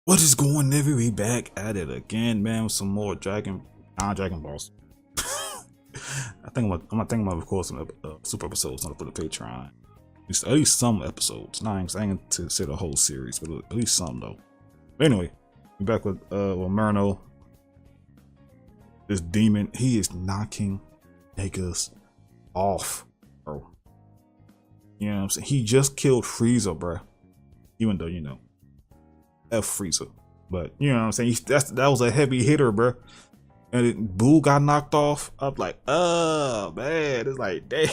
What is going on? We back at it again, man, with some more Dragon Balls. I'm thinking about record some super episodes on for the Patreon. At least some episodes. Nah, I ain't to say the whole series, but at least some though. But anyway, we're back with Merno. This demon, he is knocking niggas off, bro. You know what I'm saying? He just killed Frieza, bro. Even though, you know, F Frieza, but you know what I'm saying, that was a heavy hitter, bro. And Boo got knocked off. I'm like, oh man, it's like, dang.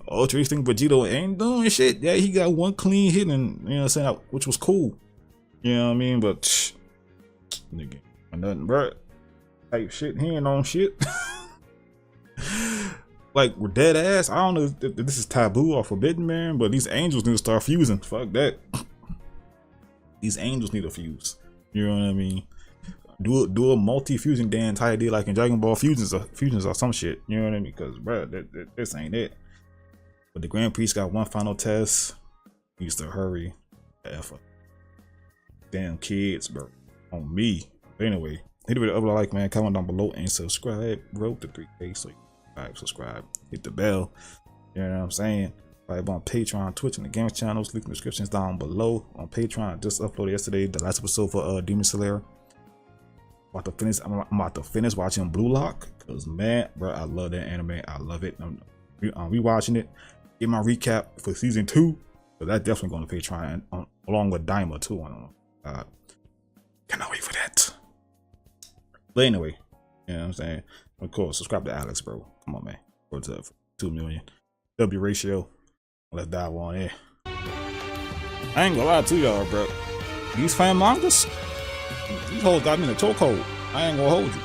Ultra Instinct Vegeta ain't doing shit. Yeah, he got one clean hit, and you know what I'm saying, which was cool. You know what I mean? But nigga, nothing, bro. Type shit, he ain't on shit. Like, we're dead ass. I don't know if this is taboo or forbidden, man, but these angels need to start fusing. Fuck that. These angels need to fuse. You know what I mean? Do a multi-fusing dance how they did like in Dragon Ball fusions or some shit. You know what I mean? Because bro, this ain't it. But the Grand Priest got one final test. He needs to hurry the F up. Damn kids, bro. On me. But anyway, hit the video up, like, man, comment down below and subscribe, bro, to 3K. So you subscribe, hit the bell. You know what I'm saying? On Patreon, Twitch, and the game channels. Link in the descriptions down below. On Patreon, I just uploaded yesterday the last episode for Demon Slayer. I'm about to finish watching Blue Lock, because man, bro, I love that anime. I love it. I'm rewatching it. Get my recap for season 2, but that's definitely going to Patreon, along with Daima too. Cannot wait for that. But anyway, you know what I'm saying. Of course, subscribe to Alex, bro. Come on, man. What's up? 2 million. W ratio. Let's dive on in. I ain't gonna lie to y'all, bro. These fan mangas, these hoes got me in a chokehold. I ain't gonna hold you.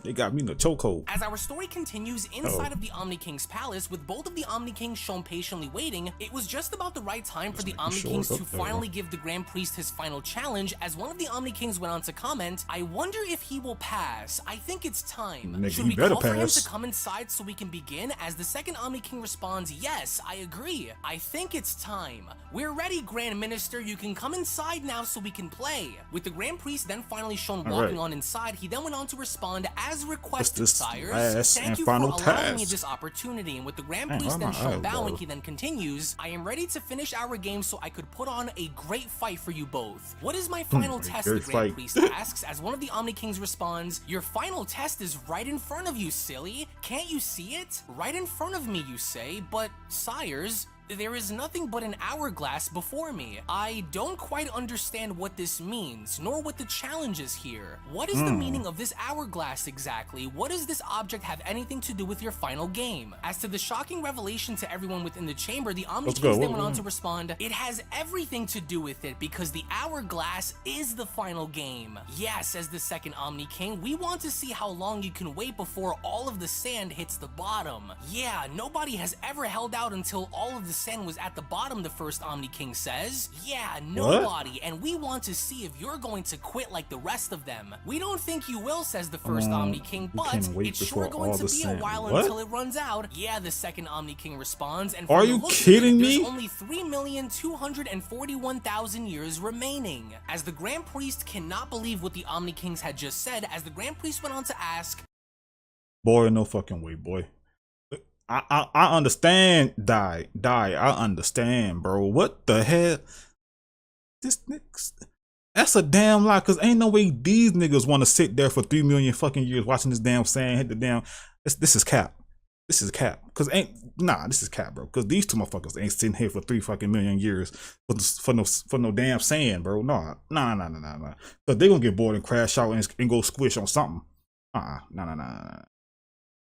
They got me in the chokehold. As our story continues inside of the Omni King's palace, with both of the Omni Kings shown patiently waiting, it was just about the right time for the Omni Kings to finally give the Grand Priest his final challenge, as one of the Omni Kings went on to comment, "I wonder if he will pass. I think it's time. Nigga, should we call for him to come inside so we can begin?" As the second Omni King responds, "Yes, I agree. I think it's time. We're ready, Grand Minister. You can come inside now so we can play." With the Grand Priest then finally shown walking on inside, he then went on to respond, "As requested, sires, thank you for allowing me this opportunity." And with the Grand Priest then shown bowing, he then continues, "I am ready to finish our game so I could put on a great fight for you both. What is my final test?" the Grand Priest asks, as one of the Omni Kings responds, "Your final test is right in front of you, silly. Can't you see it? Right in front of me, you say, but sires, there is nothing but an hourglass before me. I don't quite understand what this means, nor what the challenge is here. What is the meaning of this hourglass exactly? What does this object have anything to do with your final game?" As to the shocking revelation to everyone within the chamber, the Omni Kings then went on to respond, "It has everything to do with it, because the hourglass is the final game." "Yes," says the second Omni King, "we want to see how long you can wait before all of the sand hits the bottom." "Yeah, nobody has ever held out until all of the sand was at the bottom," the first Omni King says. "Yeah, nobody, and we want to see if you're going to quit like the rest of them." "We don't think you will," says the first Omni King, "but it's sure going to be a while until it runs out." "Yeah," the second Omni King responds, "and are you kidding me? There's only 3,241,000 years remaining." As the Grand Priest cannot believe what the Omni Kings had just said, as the Grand Priest went on to ask, "Boy, no fucking way, boy. I understand, die. I understand, bro. What the hell? This niggas, that's a damn lie. Cause ain't no way these niggas want to sit there for 3 million fucking years watching this damn sand hit the damn. This is cap. This is cap. Cause this is cap, bro. Cause these two motherfuckers ain't sitting here for 3 fucking million years for no damn sand, bro. Nah. Cause they gonna get bored and crash out and go squish on something. Nah.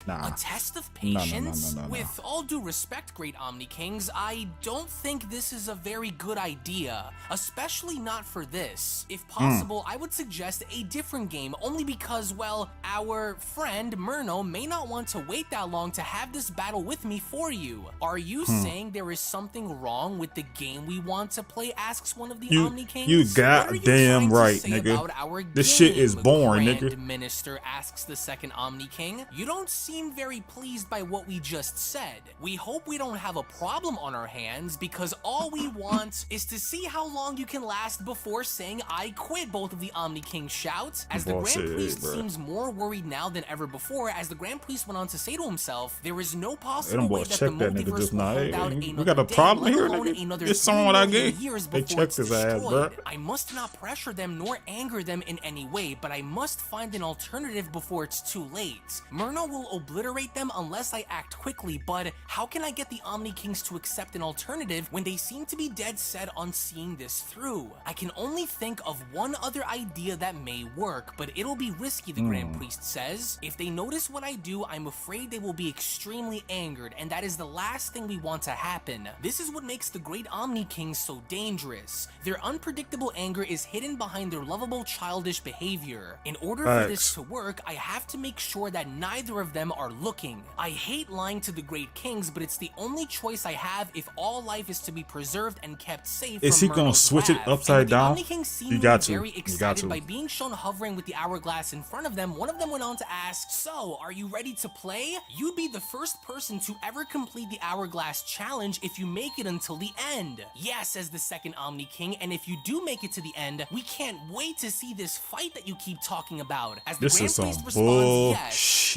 A test of patience? With all due respect, great Omni Kings, I don't think this is a very good idea, especially not for this. If possible, I would suggest a different game, only because, well, our friend Merno may not want to wait that long to have this battle with me for you. Are you saying there is something wrong with the game we want to play? Asks one of the Omni Kings. You goddamn right, nigga. This shit is boring, nigga. Minister asks the second Omni King. You don't seem seem very pleased by what we just said. We hope we don't have a problem on our hands, because all we want is to see how long you can last before saying I quit, both of the Omni Kings shout. As the Grand Priest seems more worried now than ever before, as the Grand Priest went on to say to himself, there is no possible way that the multiverse will hold out we got a problem here, nigga. It's someone what I gave. They checked his ass, bro. I must not pressure them nor anger them in any way, but I must find an alternative before it's too late. Merno will obliterate them unless I act quickly, but how can I get the Omni Kings to accept an alternative when they seem to be dead set on seeing this through? I can only think of one other idea that may work, but it'll be risky, the Grand Priest says. If they notice what I do, I'm afraid they will be extremely angered, and that is the last thing we want to happen. This is what makes the Great Omni Kings so dangerous. Their unpredictable anger is hidden behind their lovable childish behavior. In order for this to work, I have to make sure that neither of them are looking. I hate lying to the Great Kings, but it's the only choice I have if all life is to be preserved and kept safe. Is he gonna switch it upside down? You got to. Very excited by being shown hovering with the hourglass in front of them. One of them went on to ask, "So, are you ready to play? You'd be the first person to ever complete the hourglass challenge if you make it until the end." "Yes," says the second Omni King, "and if you do make it to the end, we can't wait to see this fight that you keep talking about." As the Grand Priest responds,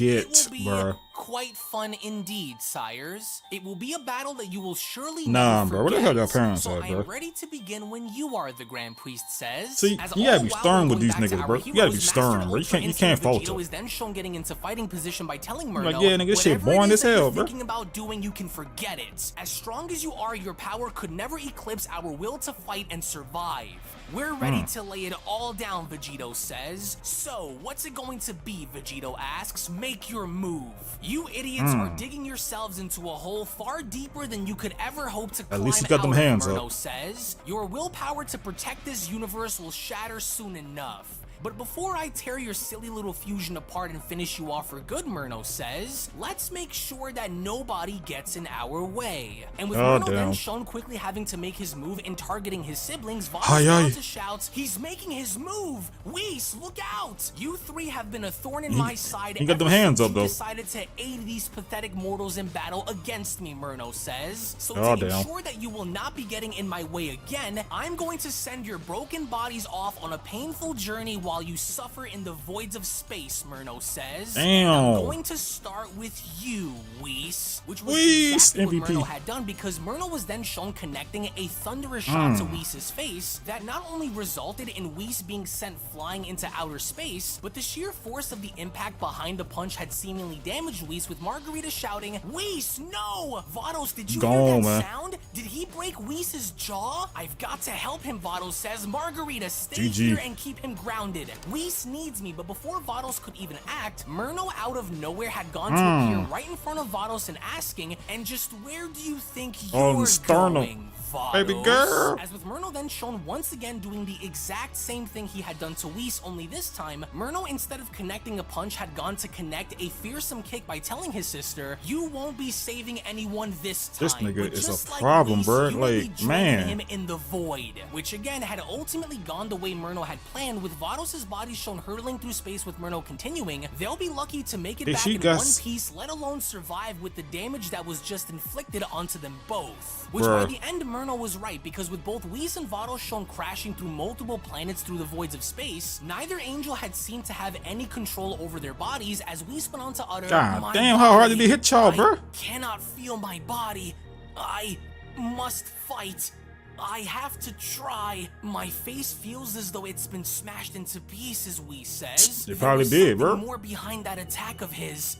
"Yes, it will be quite fun indeed, sires. It will be a battle that you will surely never forget. Bro, what the hell your parents so at, bro? I'm ready to begin when you are," the Grand Priest says. See, you gotta be stern with these niggas, bro. You gotta be stern, bro. You can't falter. Vegito is then shown getting into fighting position by telling Merno, like, yeah, nigga, this shit boring as hell, bro. Thinking about doing, you can forget it. As strong as you are, your power could never eclipse our will to fight and survive. We're ready to lay it all down, Vegito says. "So, what's it going to be?" Vegito asks. "Make your move. You idiots are digging yourselves into a hole far deeper than you could ever hope to climb out." At least you got them hands up. Merno says. "Your willpower to protect this universe will shatter soon enough. But before I tear your silly little fusion apart and finish you off for good," Merno says, "let's make sure that nobody gets in our way." And with Merno then shown quickly having to make his move and targeting his siblings, Vados goes on to shout, "He's making his move! Whis, look out! You three have been a thorn in my side ever got them hands up, though. Decided to aid these pathetic mortals in battle against me," Merno says. "So to ensure that you will not be getting in my way again, I'm going to send your broken bodies off on a painful journey while you suffer in the voids of space," Merno says. Damn. "I'm going to start with you, Whis," which was exactly what Merno had done, because Merno was then shown connecting a thunderous shot to Whis' face that not only resulted in Whis being sent flying into outer space, but the sheer force of the impact behind the punch had seemingly damaged Whis, with Margarita shouting, "Whis, no! Vados, did you hear that sound? Did he break Whis' jaw? I've got to help him," Vados says. "Margarita, stay here and keep him grounded. Whis needs me." But before Vados could even act, Merno out of nowhere had gone to appear right in front of Vados and asking, "And just where do you think you're going, Vados?" Baby girl. As with Merno then shown once again doing the exact same thing he had done to Whis, only this time, Merno, instead of connecting a punch, had gone to connect a fearsome kick by telling his sister, "You won't be saving anyone this time." This nigga is a problem, bro. Like, man. Him in the void, which again had ultimately gone the way Merno had planned, with Vados' body shown hurtling through space with Merno continuing. They'll be lucky to make it back in one piece, let alone survive with the damage that was just inflicted onto them both. Which by the end, Merno was right, because with both Whis and Vados shown crashing through multiple planets through the voids of space, neither angel had seemed to have any control over their bodies, as Whis went on to utter, "God damn, how hard did he hit y'all, bro? I cannot feel my body. I must fight. I have to try. My face feels as though it's been smashed into pieces," Whis says. It probably did, bro. More behind that attack of his.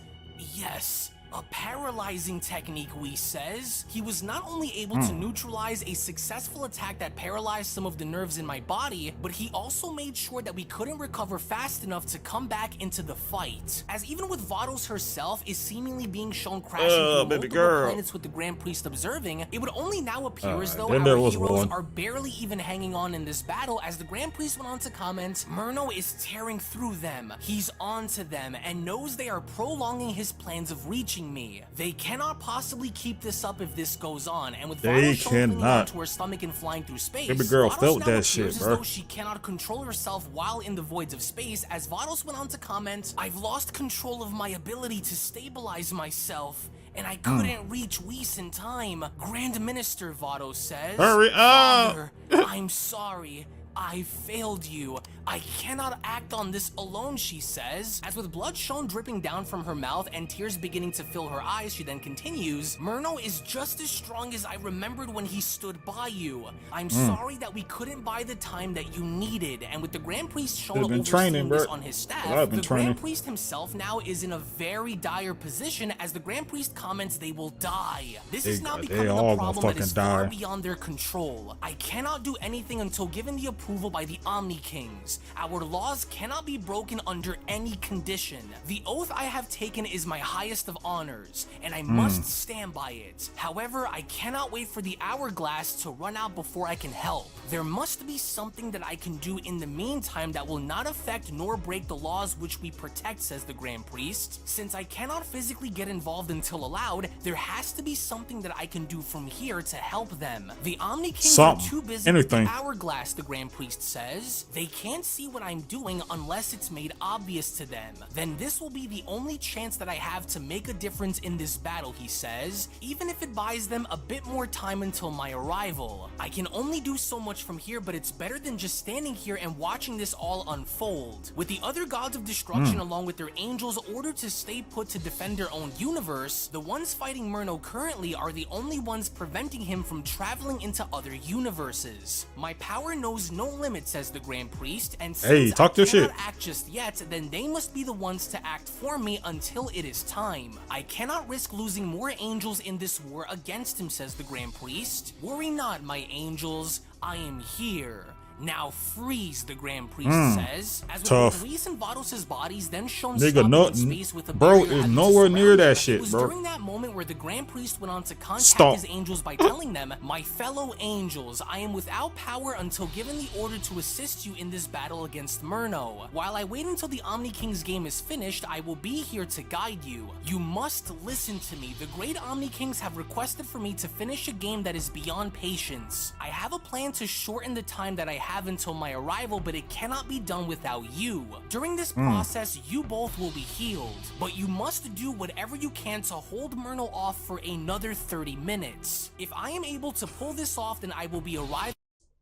Yes. A paralyzing technique, Whis says. He was not only able to neutralize a successful attack that paralyzed some of the nerves in my body, but he also made sure that we couldn't recover fast enough to come back into the fight. As even with Vados herself is seemingly being shown crashing through multiple planets with the Grand Priest observing, it would only now appear as though our heroes are barely even hanging on in this battle, as the Grand Priest went on to comment, "Merno is tearing through them. He's onto them and knows they are prolonging his plans of reaching watching me. They cannot possibly keep this up if this goes on, and with They Vados clinging cannot. onto her stomach and flying through space, Baby girl Vados felt now that appears shit, as bro. though she cannot control herself while in the voids of space, as Vados went on to comment, "I've lost control of my ability to stabilize myself, and I couldn't reach Whis in time." Grand Minister, Vados says, Hurry up! "Father, I'm sorry. I failed you. I cannot act on this alone," she says. As with blood shown dripping down from her mouth and tears beginning to fill her eyes, she then continues, "Merno is just as strong as I remembered when he stood by you. I'm sorry that we couldn't buy the time that you needed." And with the Grand Priest shown overseeing this on his staff, the Grand Priest himself now is in a very dire position, as the Grand Priest comments they will die. This is now becoming a problem that is far beyond their control. "I cannot do anything until given the approval by the Omni Kings. Our laws cannot be broken under any condition. The oath I have taken is my highest of honors, and I must stand by it. However, I cannot wait for the hourglass to run out before I can help. There must be something that I can do in the meantime that will not affect nor break the laws which we protect," says the Grand Priest. "Since I cannot physically get involved until allowed, there has to be something that I can do from here to help them. The Omni Kings are too busy with the hourglass," the Grand Priest says. "They can't see what I'm doing unless it's made obvious to them. Then this will be the only chance that I have to make a difference in this battle," he says, "even if it buys them a bit more time until my arrival. I can only do so much from here, but it's better than just standing here and watching this all unfold. With the other gods of destruction along with their angels ordered to stay put to defend their own universe, the ones fighting Merno currently are the only ones preventing him from traveling into other universes. My power knows no limit," says the Grand Priest, "and since I cannot act just yet, then they must be the ones to act for me until it is time. I cannot risk losing more angels in this war against him," says the Grand Priest. "Worry not, my angels, I am here. Now freeze," the Grand Priest says. As with Whis and Vados' bodies then shown stopping in space with a bro is nowhere near that shit, it was bro. during that moment where the Grand Priest went on to contact his angels by telling them, "My fellow angels, I am without power until given the order to assist you in this battle against Merno. While I wait until the Omni King's game is finished, I will be here to guide you. You must listen to me. The great Omni Kings have requested for me to finish a game that is beyond patience. I have a plan to shorten the time that I have until my arrival, but it cannot be done without you. During this process, you both will be healed, but you must do whatever you can to hold Merno off for another 30 minutes. If I am able to pull this off, then I will be arriving."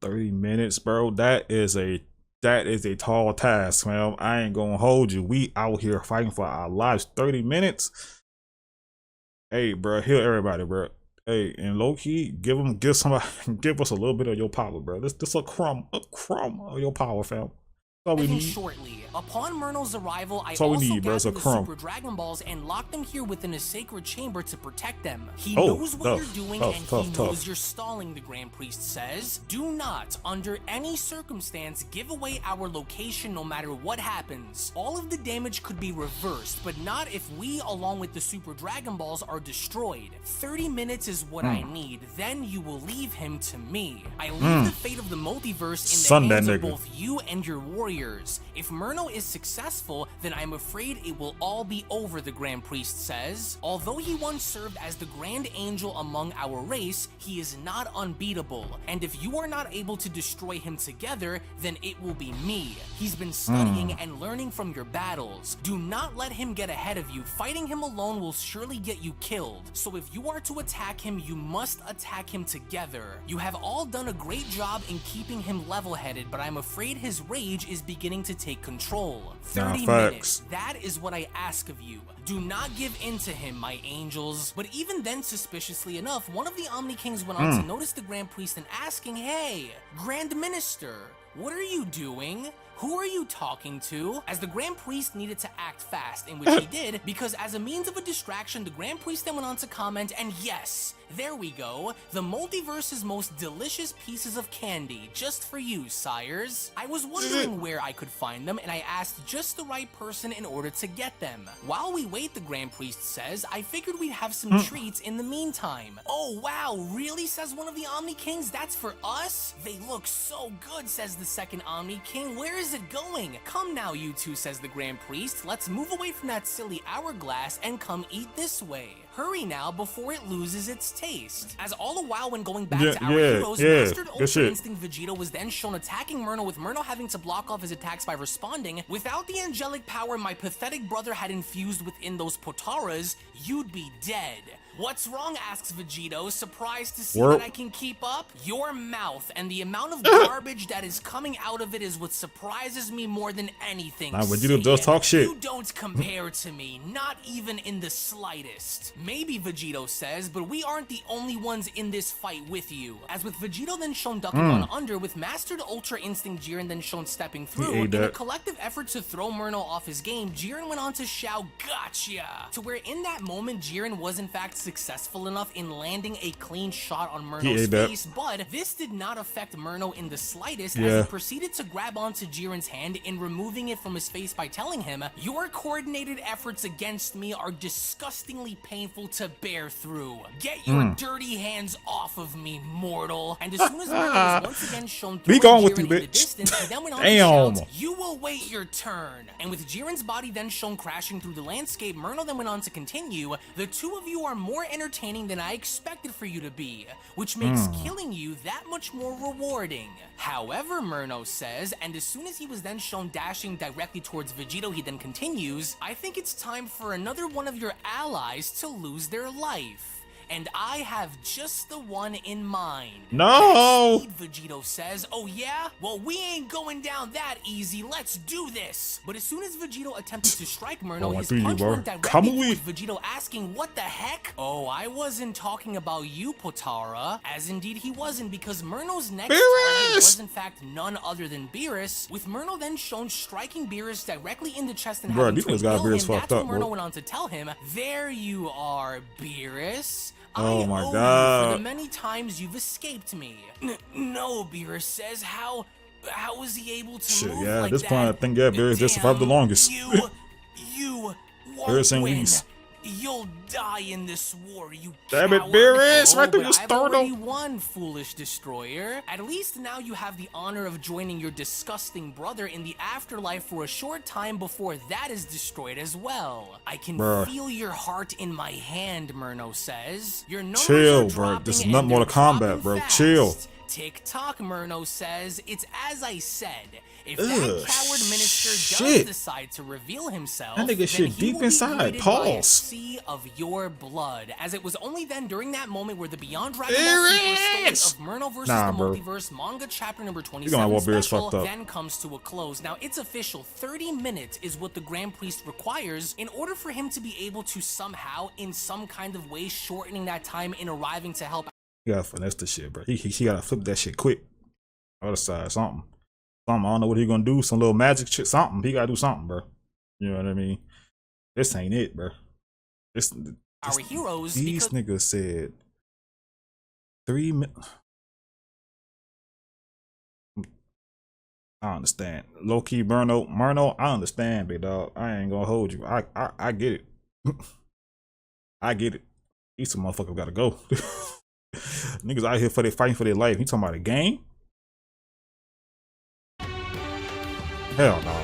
30 minutes, bro. That is a tall task, man. I ain't gonna hold you. We out here fighting for our lives. 30 minutes. Hey, bro, heal everybody, bro. Hey, and low key, give us a little bit of your power, bro. This a crumb of your power, fam. That's all we need. Shortly, upon Merno's arrival, I also gathered bro. the Super Dragon Balls and locked them here within a sacred chamber to protect them. He knows what you're doing and he knows you're stalling, the Grand Priest says. "Do not, under any circumstance, give away our location no matter what happens. All of the damage could be reversed, but not if we, along with the Super Dragon Balls, are destroyed. 30 minutes is what I need, then you will leave him to me. I leave the fate of the multiverse in the hands of both you and your warriors. If Merno is successful, then I'm afraid it will all be over," the Grand Priest says. "Although he once served as the Grand Angel among our race, he is not unbeatable, and if you are not able to destroy him together, then it will be me. He's been studying and learning from your battles. Do not let him get ahead of you. Fighting him alone will surely get you killed, so if you are to attack him, you must attack him together. You have all done a great job in keeping him level-headed, but I'm afraid his rage is beginning to take control. 30 minutes, that is what I ask of you. Do not give in to him, my angels." But even then, suspiciously enough, one of the Omni Kings went on to notice the Grand Priest and asking, "Hey, Grand Minister, what are you doing? Who are you talking to?" As the Grand Priest needed to act fast, in which he did, because as a means of a distraction, the Grand Priest then went on to comment, and yes, there we go, "The multiverse's most delicious pieces of candy, just for you, sires. I was wondering where I could find them, and I asked just the right person in order to get them. While we wait," the Grand Priest says, "I figured we'd have some treats in the meantime." "Oh wow, really?" says one of the Omni Kings. "That's for us? They look so good," says the second Omni King. Where is it going? Come now, you two, says the Grand Priest. Let's move away from that silly hourglass and come eat this way. Hurry now before it loses its taste. As all the while when going back to our heroes, Mastered Ultra Instinct Vegito was then shown attacking Merno, with Merno having to block off his attacks by responding. Without the angelic power my pathetic brother had infused within those Potaras, you'd be dead. What's wrong, asks Vegito, surprised to see that I can keep up? Your mouth and the amount of garbage that is coming out of it is what surprises me more than anything. Nah, Vegito does talk shit. You don't compare to me, not even in the slightest. Maybe, Vegito says, but we aren't the only ones in this fight with you. As with Vegito then shown ducking on under, with Mastered Ultra Instinct Jiren then shown stepping through, in a collective effort to throw Merno off his game, Jiren went on to shout, "Gotcha!" To where in that moment, Jiren was in fact successful enough in landing a clean shot on Merno's face, but this did not affect Merno in the slightest, as he proceeded to grab onto Jiren's hand in removing it from his face by telling him, "Your coordinated efforts against me are disgustingly painful to bear through. Get your dirty hands off of me, mortal." And as soon as Merno was once again shown through Jiren in the distance, he then went on to shout, "You will wait your turn." And with Jiren's body then shown crashing through the landscape, Merno then went on to continue, "The two of you are more entertaining than I expected for you to be, which makes killing you that much more rewarding." However, Merno says, and as soon as he was then shown dashing directly towards Vegito, he then continues, "I think it's time for another one of your allies to lose their life. And I have just the one in mind." No! Vegito says, "Oh yeah? Well, we ain't going down that easy. Let's do this." But as soon as Vegito attempted to strike Merno, his punch went directly with Vegito asking, "What the heck?" "Oh, I wasn't talking about you, Potara." As indeed he wasn't, because Merno's next target was in fact none other than Beerus, with Merno then shown striking Beerus directly in the chest and having to impale him. That's when Merno went on to tell him, "There you are, Beerus. Oh my God! For the many times you've escaped me." No, Beerus says. How was he able to move like this that? point I think Beerus just survived the longest. You won't win. You'll die in this war, you damn it, coward. Beerus! Right through your I've already sternum. won, foolish destroyer. At least now you have the honor of joining your disgusting brother in the afterlife for a short time before that is destroyed as well. I can feel your heart in my hand, Merno says. Your numbers chill, are bro. This is dropping not and Mortal they're Kombat, dropping bro. fast. Chill. Tick-tock, Merno says. It's as I said. If that coward minister does decide to reveal himself, that nigga shit deep inside. Pause. Sea of your blood. As it was only then during that moment where the Beyond Dragon Ball Super story of Merno versus the Multiverse Manga chapter number 27 special then comes to a close. Now it's official, 30 minutes is what the Grand Priest requires in order for him to be able to somehow, in some kind of way, shortening that time in arriving to help. He gotta finesse the shit, bro. He gotta flip that shit quick. Other side, something. I don't know what he gonna do. Some little magic shit. Something. He gotta do something, bro. You know what I mean? This ain't it, bro. Our heroes. These niggas said 3 minutes. I understand. Low key, Merno. I understand, big dog. I ain't gonna hold you. I get it. I get it. These some motherfuckers gotta go. Niggas out here fighting for their life. You talking about a game? Hell no.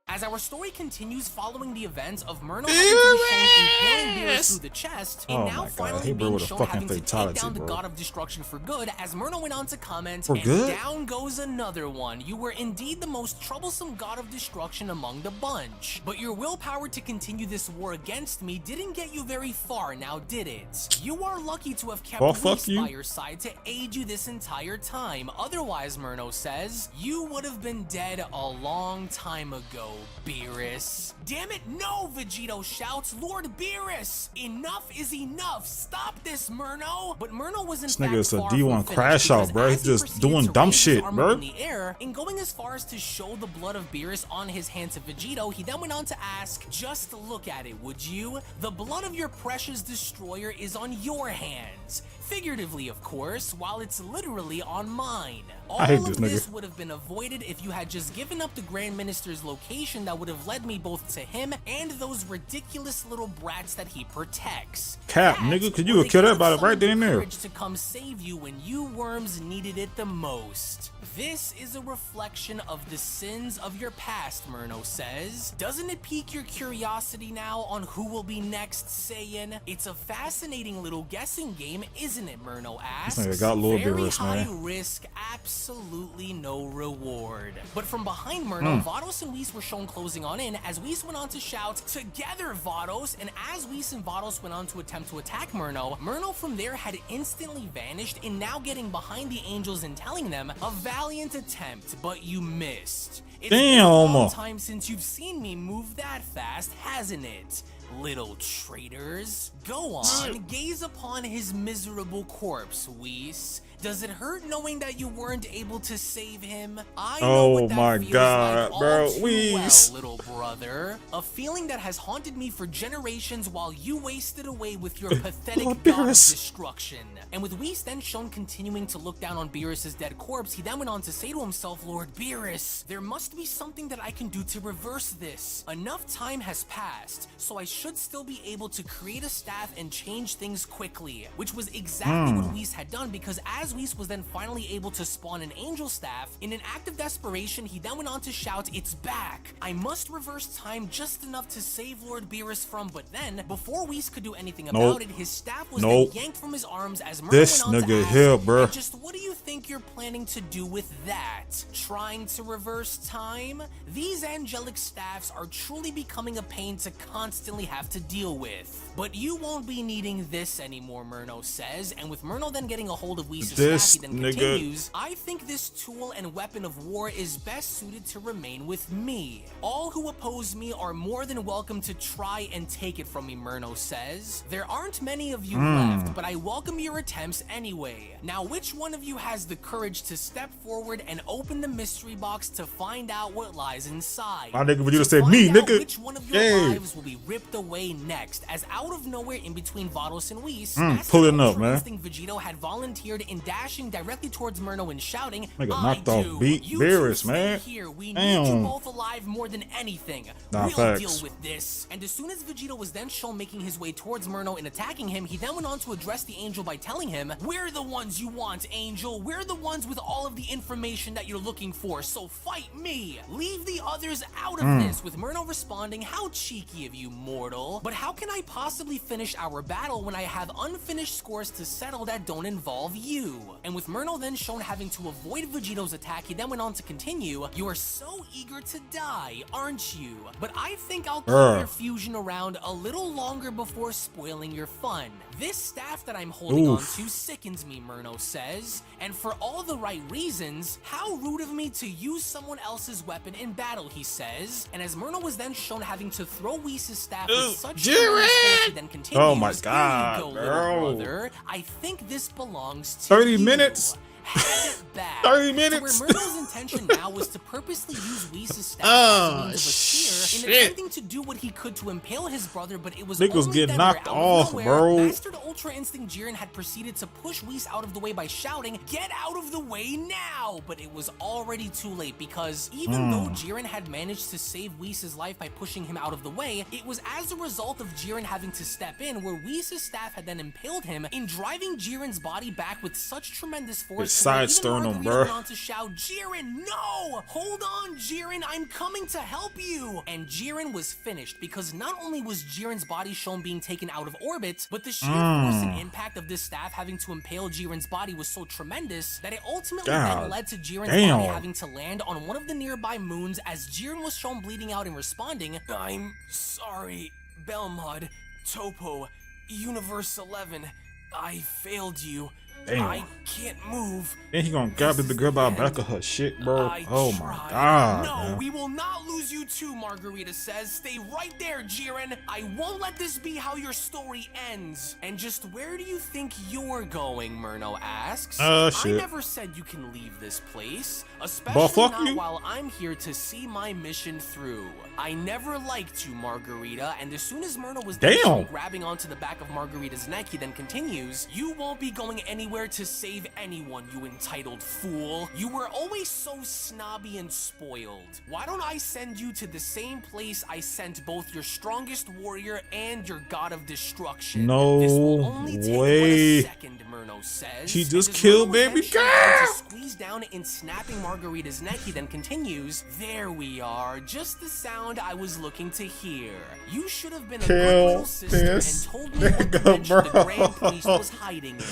As our story continues following the events of Merno having to be shown impaling Beerus through the chest, and now finally being shown having to take down the God of Destruction for good, as Merno went on to comment, and down goes another one. You were indeed the most troublesome God of Destruction among the bunch. But your willpower to continue this war against me didn't get you very far, now did it? You are lucky to have kept Whis by your side to aid you this entire time. Otherwise, Merno says, you would have been dead a long time ago, Beerus. Damn it, no, Vegito shouts. Lord Beerus, enough is enough. Stop this, Merno. But Merno was in fact nigga is a D1 crash out, bro. He's just doing dumb shit, bro. In the air, and going as far as to show the blood of Beerus on his hand to Vegito, he then went on to ask, just look at it, would you? The blood of your precious destroyer is on your hands. Figuratively, of course, while it's literally on mine. All I hate of this this nigga. would have been avoided if you had just given up the Grand Minister's location that would have led me both to him and those ridiculous little brats that he protects. Cap, That, nigga, cause you where would they kill could that have about it right summoned then and the there. courage to come save you when you worms needed it the most. This is a reflection of the sins of your past, Merno says. Doesn't it pique your curiosity now on who will be next, Saiyan? It's a fascinating little guessing game, isn't it, Merno asks? This nigga got Lord Very Beerus, high man. risk, absolutely no reward. But from behind Merno, Vados and Whis were shown closing on in as Whis went on to shout, "Together, Vados!" And as Whis and Vados went on to attempt to attack Merno, Merno from there had instantly vanished and now getting behind the angels and telling them, "A valiant attempt, but you missed. It's been a long time since you've seen me move that fast, hasn't it? Little traitors. Go on, gaze upon his miserable corpse, Whis. Does it hurt knowing that you weren't able to save him? I know what that my feels God, like bro, all too Whis. well, little brother. A feeling that has haunted me for generations while you wasted away with your pathetic Lord god of Beerus. destruction." And with Whis then shown continuing to look down on Beerus' dead corpse, he then went on to say to himself, "Lord Beerus, there must be something that I can do to reverse this. Enough time has passed, so I should still be able to create a staff and change things quickly," which was exactly what Whis had done, because as Whis was then finally able to spawn an angel staff, in an act of desperation, he then went on to shout, "It's back! I must reverse time just enough to save Lord Beerus from," but then, before Whis could do anything about it, his staff was then yanked from his arms as Merno This went on to nigga ask, here, bruh. "And just what do you think you're planning to do with that? Trying to reverse time? These angelic staffs are truly becoming a pain to constantly have to deal with. But you won't be needing this anymore," Merno says, and with Merno then getting a hold of Whis' staff, he then continues, "I think this tool and weapon of war is best suited to remain with me. All who oppose me are more than welcome to try and take it from me," Merno says. "There aren't many of you left, but I welcome your attempts anyway. Now, which one of you has the courage to step forward and open the mystery box to find out what lies inside?" My nigga, Vegeta said To me, find out nigga. which one of your lives will be ripped away next, as out of nowhere in between Vados and Whis, Master pulling up, Ultra man. Instinct Vegito had volunteered in dashing directly towards Merno and shouting, Nigga "I knocked off do. beat You Beerus, two man. stay here. We need Damn. you both alive more than anything. Nah, We'll facts. deal with this." And as soon as Vegito was then shown making his way towards Merno and attacking him, he then went on to address the angel by telling him, "We're the ones you want, Angel. We're the ones with all of the information that you're looking for, so fight me. Leave the others out of this," with Merno responding, "How cheeky of you, mortal. But how can I possibly finish our battle when I have unfinished scores to settle that don't involve you?" And with Merno then shown having to avoid Vegito's attack, he then went on to continue, "You are so eager to die, aren't you? But I think I'll keep your fusion around a little longer before spoiling your fun. This staff that I'm holding on to sickens me," Merno says, "and for all the right reasons. How rude of me to use someone else's weapon in battle," he says. And as Merno was then shown having to throw Whis' staff with such tremendous force, he then continues, Oh my "Here you God, go, bro. little brother. I think this belongs to 30 you. minutes? Hand it back." 30 So minutes? where Merno's intention now was to purposely use Whis' staff as a means of a spear in attempting to do what he could to impale his brother, but it was Niggas only get then knocked where, out of off, nowhere, bro. Mastered Ultra Instinct Jiren had proceeded to push Whis out of the way by shouting, "Get out of the way now!" But it was already too late, because even though Jiren had managed to save Whis' life by pushing him out of the way, it was as a result of Jiren having to step in where Whis' staff had then impaled him in driving Jiren's body back with such tremendous force. It's to where side even sternum, Margarita bruh. went on to shout, "Jiren, no! Hold on, Jiren, I'm coming to help you!" And Jiren was finished, because not only was Jiren's body shown being taken out of orbit, but the sheer force and impact of this staff having to impale Jiren's body was so tremendous that it ultimately then led to Jiren's body having to land on one of the nearby moons, as Jiren was shown bleeding out and responding, "I'm sorry, Belmod, Topo, Universe 11, I failed you. Damn. I can't move. Then he gonna grab the girl by the back of her shit, bro. I Oh tried. my God, No, man. we will not lose you too, Margarita says. Stay right there, Jiren. I won't let this be how your story ends. And just where do you think you're going, Merno asks. I Shit. never said you can leave this place, But especially fuck not you. while I'm here to see my mission through. I never liked you, Margarita, and as soon as Merno was Damn. grabbing onto the back of Margarita's neck, he then continues, "You won't be going anywhere anywhere to save anyone, you entitled fool. You were always so snobby and spoiled. Why don't I send you to the same place I sent both your strongest warrior and your god of destruction? No this will only take way. a second, Merno says. She just killed baby girl. To squeeze down in snapping Margarita's neck, he then continues, there we are, just the sound I was looking to hear. You should have been a good little sister and told me what dimension the Grand Priest was hiding in.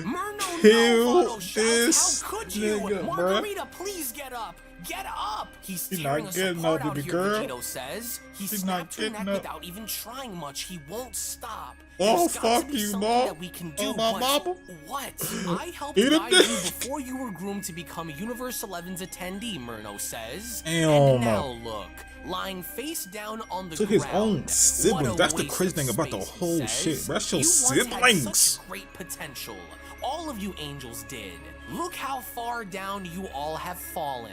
Merno, no, Photoshop, how could you? Margarita, please get up. Get up! He's tearing us apart out here, Vegito says. He snapped her neck without even trying much. He won't stop. Oh, fuck you, Mom. That we can do, my mama. What? I helped guide you before you were groomed to become Universe 11's attendee, Merno says. And now look, lying face down on the ground. His own siblings. That's the crazy thing about the whole shit. That's your siblings. Had such great potential. All of you angels did. Look how far down you all have fallen.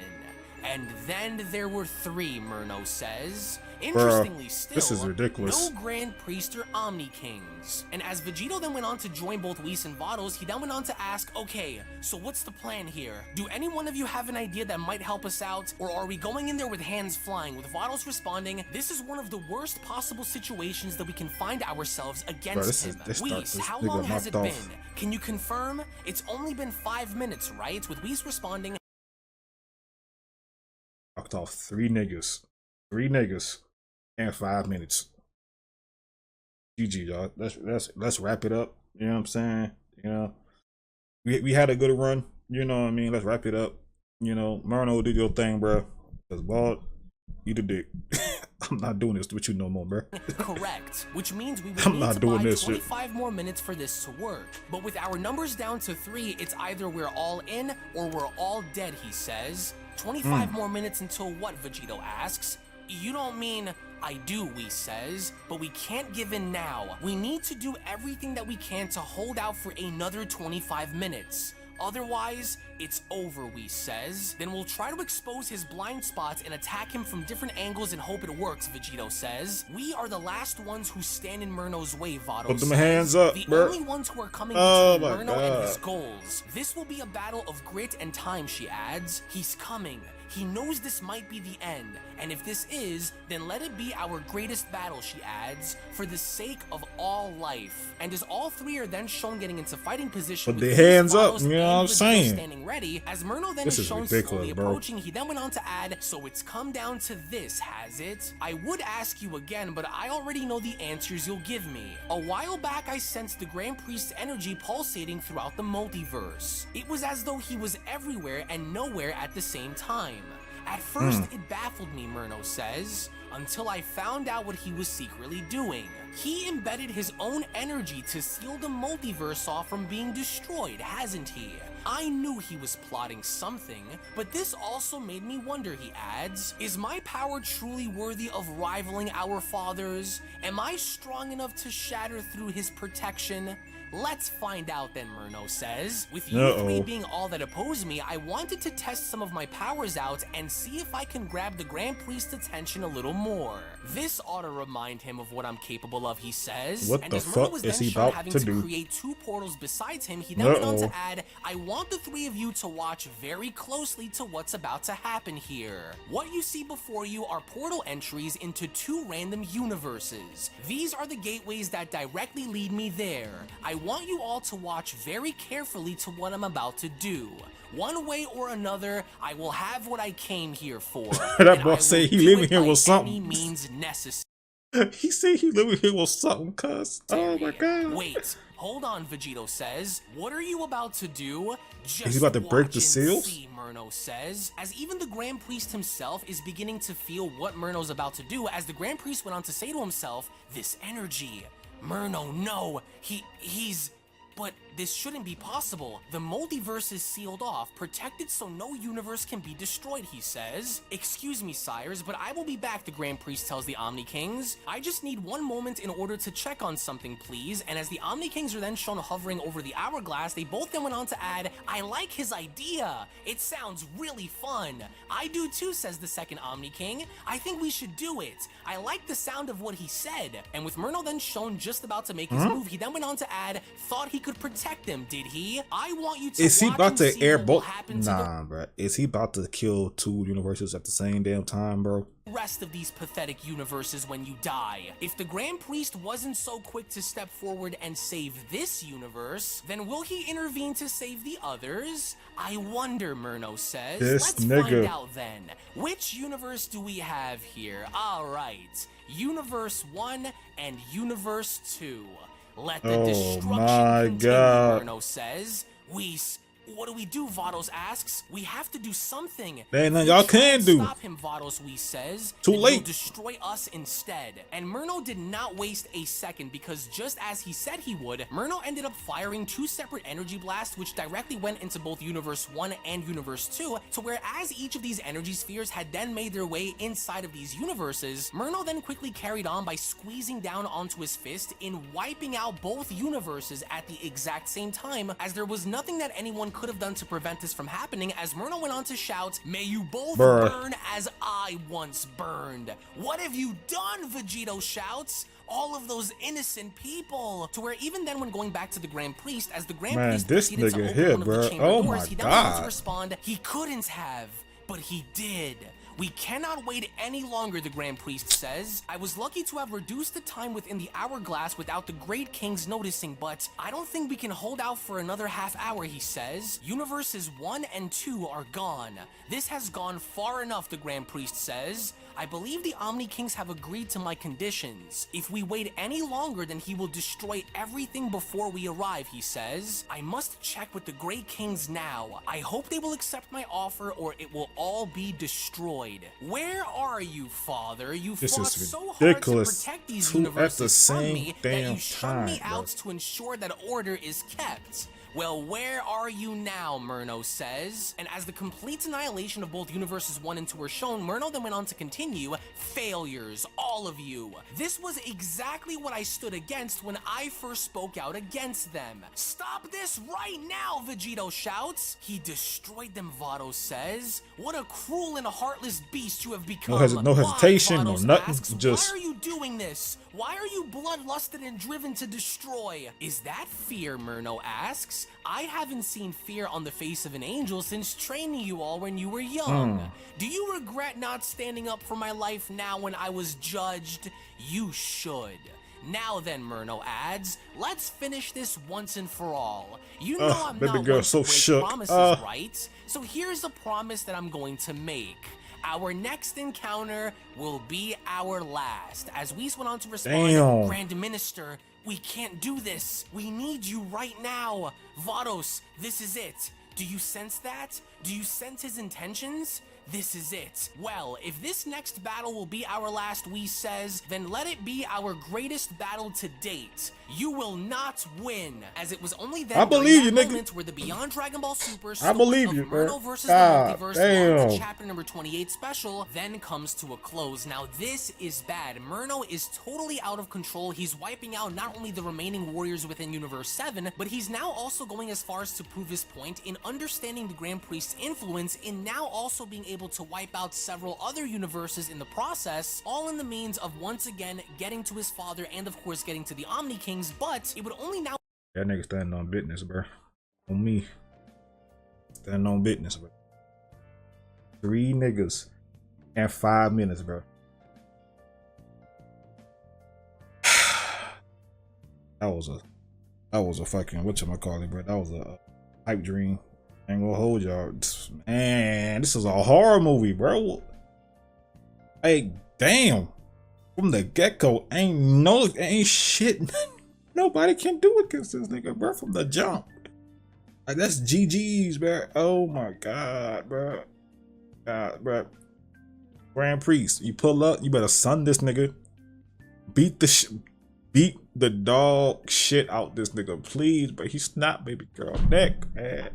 And then there were 3, Merno says. Interestingly still, this is ridiculous. No Grand Priest or Omni Kings. And as Vegito then went on to join both Whis and Vados, he then went on to ask, okay, so what's the plan here? Do any one of you have an idea that might help us out? Or are we going in there with hands flying? With Vados responding, this is one of the worst possible situations that we can find ourselves against him. Whis, how long has it been? Can you confirm? It's only been 5 minutes, right? With Whis responding, knocked off 3 niggas. 3 niggas in 5 minutes. GG, y'all. Let's wrap it up. You know what I'm saying? You know, we had a good run. You know what I mean? Let's wrap it up. You know, Merno, do your thing, bro. Cause bald, eat a dick. I'm not doing this with you no more, bro. Correct. Which means we would need to buy 25 more minutes for this to work. But with our numbers down to 3, it's either we're all in or we're all dead, he says. 25 more minutes until what, Vegito asks. You don't mean I do, Whis says, but we can't give in now. We need to do everything that we can to hold out for another 25 minutes. Otherwise, it's over, Whis says. Then we'll try to expose his blind spots and attack him from different angles and hope it works, Vegito says. We are the last ones who stand in Merno's way, Vados Put them says. hands up, the bro. only ones who are coming between Merno and his goals. This will be a battle of grit and time, she adds. He's coming. He knows this might be the end, and if this is, then let it be our greatest battle, she adds, for the sake of all life. And as all 3 are then shown getting into fighting position, put their hands up, you know what I'm saying? Standing ready, as Merno then is shown slowly approaching, he then went on to add, so it's come down to this, has it? I would ask you again, but I already know the answers you'll give me. A while back, I sensed the Grand Priest's energy pulsating throughout the multiverse. It was as though he was everywhere and nowhere at the same time. At first, it baffled me, Merno says, until I found out what he was secretly doing. He embedded his own energy to seal the multiverse off from being destroyed, hasn't he? I knew he was plotting something, but this also made me wonder, he adds. Is my power truly worthy of rivaling our father's? Am I strong enough to shatter through his protection? Let's find out then, Merno says. With you 3 being all that oppose me, I wanted to test some of my powers out and see if I can grab the Grand Priest's attention a little more. This ought to remind him of what I'm capable of, he says. What the fuck is he about to do? Create 2 portals besides him, he then went on to add, I want the 3 of you to watch very closely to what's about to happen here. What you see before you are portal entries into 2 random universes. These are the gateways that directly lead me there. I want you all to watch very carefully to what I'm about to do. One way or another, I will have what I came here for. That boy say he living here with something. Any means necessary. He said he living here with something, cuz. Oh my god. Wait, hold on, Vegito says. What are you about to do? Just is he about to break the seals? See, Merno says, as even the Grand Priest himself is beginning to feel what Merno's about to do, as the Grand Priest went on to say to himself, this energy. Merno, no, he's... But this shouldn't be possible. The multiverse is sealed off, protected so no universe can be destroyed, he says. Excuse me, sires, but I will be back, the Grand Priest tells the Omni Kings. I just need one moment in order to check on something, please. And as the Omni Kings are then shown hovering over the hourglass, they both then went on to add, I like his idea. It sounds really fun. I do too, says the second Omni King. I think we should do it. I like the sound of what he said. And with Merno then shown just about to make his move, he then went on to add, thought he could protect protect them, did he? I want you to Is he watch about and to see air what will both? happen to Nah, bro. Is he about to kill 2 universes at the same damn time, bro? the rest of these pathetic universes when you die. If the Grand Priest wasn't so quick to step forward and save this universe, then will he intervene to save the others? I wonder, Merno says. This Let's nigga. find out then. Which universe do we have here? Alright, Universe 1 and Universe 2. Let the destruction my continue, God. Merno says. What do we do, Vados asks. We have to do something. There ain't nothing We y'all can't can do. Stop him, Vados, we says. Too Then late. He'll destroy us instead. And Merno did not waste a second because just as he said he would, Merno ended up firing 2 separate energy blasts which directly went into both Universe 1 and Universe 2, to where as each of these energy spheres had then made their way inside of these universes, Merno then quickly carried on by squeezing down onto his fist in wiping out both universes at the exact same time, as there was nothing that anyone could have done to prevent this from happening, as Merno went on to shout, "May you both burn as I once burned." What have you done? Vegito shouts. All of those innocent people. To where even then when going back to the Grand Priest, as the Grand Priest this proceeded to nigga open here, one of the bro. chamber Oh doors, my he then went on to God. respond, he couldn't have, but he did. We cannot wait any longer, the Grand Priest says. I was lucky to have reduced the time within the hourglass without the Great Kings noticing, but I don't think we can hold out for another half hour, he says. Universes 1 and 2 are gone. This has gone far enough, the Grand Priest says. I believe the Omni Kings have agreed to my conditions. If we wait any longer, then he will destroy everything before we arrive, he says. I must check with the Great Kings now. I hope they will accept my offer or it will all be destroyed. Where are you, Father? You This fought is so hard to ridiculous. protect these 2 at the universes from same me that you damn shun me time, out bro. to ensure that order is kept. Well, where are you now, Merno says. And as the complete annihilation of both Universes 1 and 2 were shown, Merno then went on to continue, failures, all of you. This was exactly what I stood against when I first spoke out against them. Stop this right now, Vegito shouts. He destroyed them, Vados says. What a cruel and heartless beast you have become. No hesitation, Why, no Vados nothing, asks, just- why are you doing this? Why are you bloodlusted and driven to destroy? Is that fear, Merno asks. I haven't seen fear on the face of an angel since training you all when you were young. Do you regret not standing up for my life now when I was judged? You should. Now then, Merno adds, let's finish this once and for all. You know I'm baby not girl one so to break shook. promises, right? So here's a promise that I'm going to make. Our next encounter will be our last. As Whis went on to respond, Damn. Grand Minister, we can't do this. We need you right now. Vados, this is it. Do you sense that? Do you sense his intentions? This is it. Well, if this next battle will be our last, Whis says, then let it be our greatest battle to date. You will not win, as it was only then I believe you, during that nigga. moment where the Beyond Dragon Ball Super I believe story you, of bro. Merno versus God the Multiverse damn. One, chapter number 28 special, then comes to a close. Now this is bad. Merno is totally out of control. He's wiping out not only the remaining warriors within Universe 7, but he's now also going as far as to prove his point in understanding the Grand Priest's influence in now also being able to wipe out several other universes in the process, all in the means of once again getting to his father and of course getting to the Omni Kings, but it would only now That nigga standing on business, bro. On me. Standing on business, bro. 3 niggas and 5 minutes, bro. That was a fucking, whatchamacallit, bro. That was a pipe dream. Ain't gonna hold y'all. Man, this is a horror movie, bro. Hey, damn. From the get-go, ain't shit. Nobody can do against this nigga, bro, from the jump. Like, that's GG's, bro. Oh my God, bro. God, bro. Grand Priest, you pull up, you better sun this nigga. Beat the dog shit out this nigga, please. But he snapped baby girl neck, man.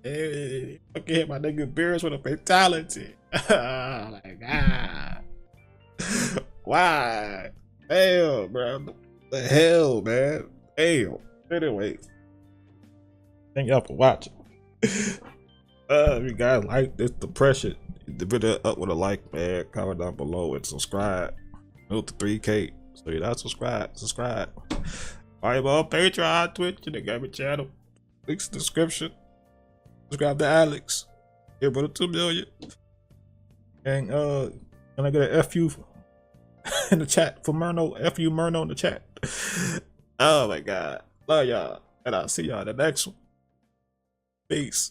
Hey, fucking hit my nigga Beers with a fatality. Like, why? Hell, bro. The hell, man. Hell. Anyway, thank y'all for watching. If you guys like this depression, the video up with a like, man. Comment down below and subscribe. Note to 3K. So you gotta subscribe. Alright, well, Patreon, Twitch, and the gaming channel. Links in the description. Subscribe to Alex. Here, brother, 2 million. And can I get an FU in the chat for Merno? FU Merno in the chat. Oh my god. Love y'all. And I'll see y'all in the next one. Peace.